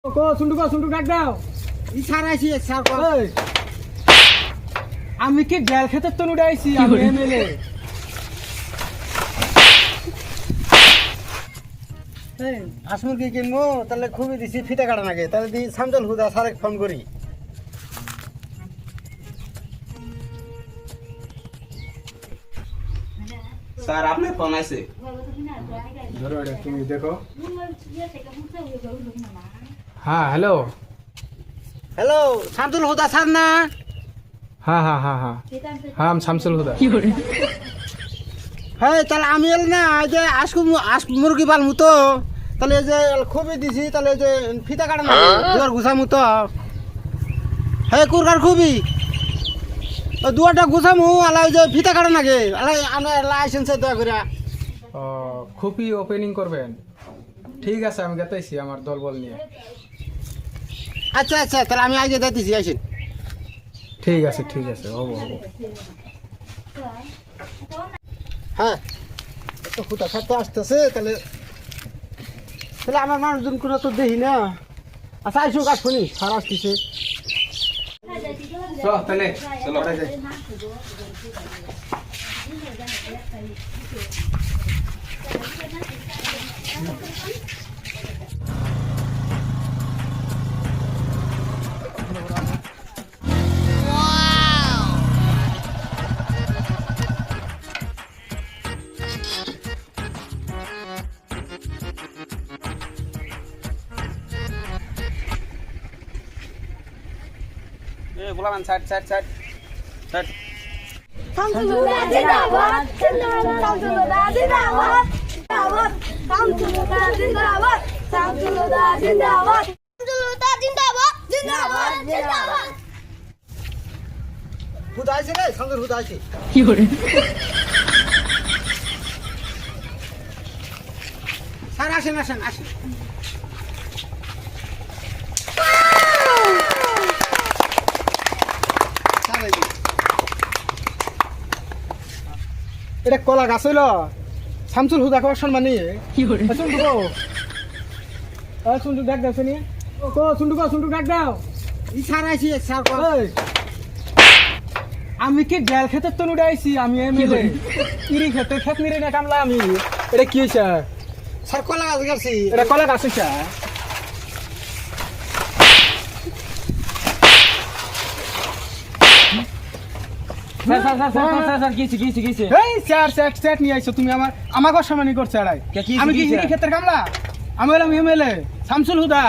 সুন্টু ডাক দাও। আমি কি জেল খেতে তো উড়াইছি, আমি এমএলএ। হাঁস মুরগি কিনবো, তাহলে খুবই দিছি ফিতে কাটা নাগে, তাহলে দি সামজল হুদা স্যারেক ফোন করি। স্যার আপনার ফোন আছে। ধরো এটা তুমি দেখো। হ্যাঁ হ্যালো। হ্যালো, সামজুল হুদা স্যার না? হ্যাঁ আমি শামসুল হুদা। হ্যাঁ, তাহলে আমি এল না, এই যে আস মুরগি পালমু তো, তাহলে এই যে খুবই দিছি, তাহলে এই যে ফিতে কাটা নাগে দুয়ার ঘুষামু তো। হ্যাঁ, কুরকার খুবই দুয়ারটা ঘুষামু, আলাই যে ফিতে কাটা নাগে, আলাই আমার লাইসেন্স দয়া করে। খুবই ওপেনিং করবেন? ঠিক আছে, আমি গেতেছি আমার দলবল নিয়ে। আচ্ছা, তাহলে আমি আগে দিতেছি, আসেন। ঠিক আছে হবো। হ্যাঁ, তো হুদা স্যার তো আসতেছে, তাহলে আমার মানুষজন কোনো তো দেখি না। আচ্ছা, আইসো কাজ শুনি, স্যার আসতেছে। তাহলে চলো গোলামান সাইড শামসুলহুদা জিন্দাবাদ শামসুলহুদা জিন্দাবাদ শামসুলহুদা জিন্দাবাদ শামসুলহুদা জিন্দাবাদ জিন্দাবাদ হুদা আইছে রে, সঙ্গে হুদা আইছে। স্যার আসেন। এটা কলা গাছ হইল শামসুল হুদা কবার সম্মানী। সুন্টু ডাক দাও শুনি। সুন্টু ডাক দাও। স্যার আইছি, স্যার আমি কি জেল খেতে তো উড়াইছি, আমি এমএলএ। ইরি খেতে খেত নিরে না কামলা আমি। এটা কি হইছে? স্যার কলা গাছ গেছি। এটা কলা গাছ হইছে। স্যার নিয়ে আইছো তুমি আমাকে অসম্মানী করছো। আমি কি ইরি খেতের কামলা? আমি হলাম এমএলএ শামসুল হুদা।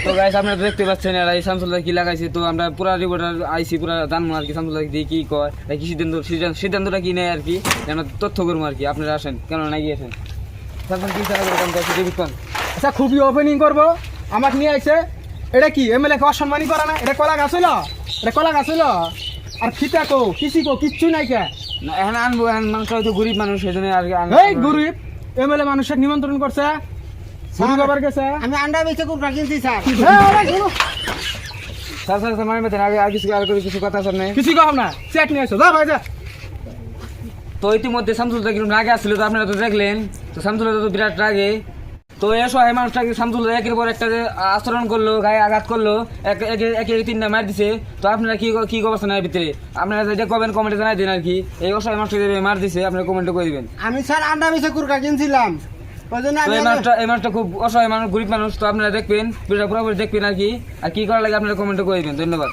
তো গাইস আপনারা দেখতে পাচ্ছেন এরা এই শামসুল কি লাগাইছে। তো আমরা পুরা রিপোর্টার আইসি পুরা জানবো আর কি শামসুল দিয়ে কি কয়, কি সিদ্ধান্তটা কি নেয় আর কি, আমরা তথ্য করবো আর কি। আপনারা আসেন, কেন না গিয়েছেন আচ্ছা, খুবই ওপেনিং করবো। আমাকে নিয়ে আইছে, এটা কি এমএলএ কে অসম্মানী করা না? এটা কলা গাছ হইল। আর ফিতা কো কিচ্ছু নাই কে। না এখন আনবো, এখন মানুষ হয়তো গরিব মানুষ, সেই জন্য আর কি। এই গরিব এমএলএ মানুষের নিমন্ত্রণ করছে, গরিব আবার গেছে। আমি আন্ডা বেচে কুরকা কিনছি স্যার। স্যার মানে বেতন আগে কিছু কথা শুনে কিছু কম না, চেক নিয়ে আসো, যা ভাই যা। তো ইতিমধ্যে শামসুলটা কিরকম রাগে আসছিল, তো আপনারা তো দেখলেন। তো শামসুলটা তো বিরাট রাগে। তো এসো এই মানুষটাকে শামসুল একের পর একটা যে আচরণ করলো, গায়ে আঘাত করলো, একে তিনটা মার দিছে। তো আপনারা কি করছেন এর ভিতরে? আপনারা যেটা করবেন কমেন্টে জানাই দিন আর কি। এই অসহায় মানুষটাকে মার দিছে, আপনারা কমেন্টে করে দিবেন। আমি স্যার আন্ডা বেচে কুরকা কিনছিলাম, ওই জন্য তো এই মানুষটা খুব অসহায় মানুষ, গরিব মানুষ। তো আপনারা দেখবেন, ভিডিওটা পুরোপুরি দেখবেন আর কি। আর কি করা লাগে আপনারা কমেন্টে করে দিবেন। ধন্যবাদ।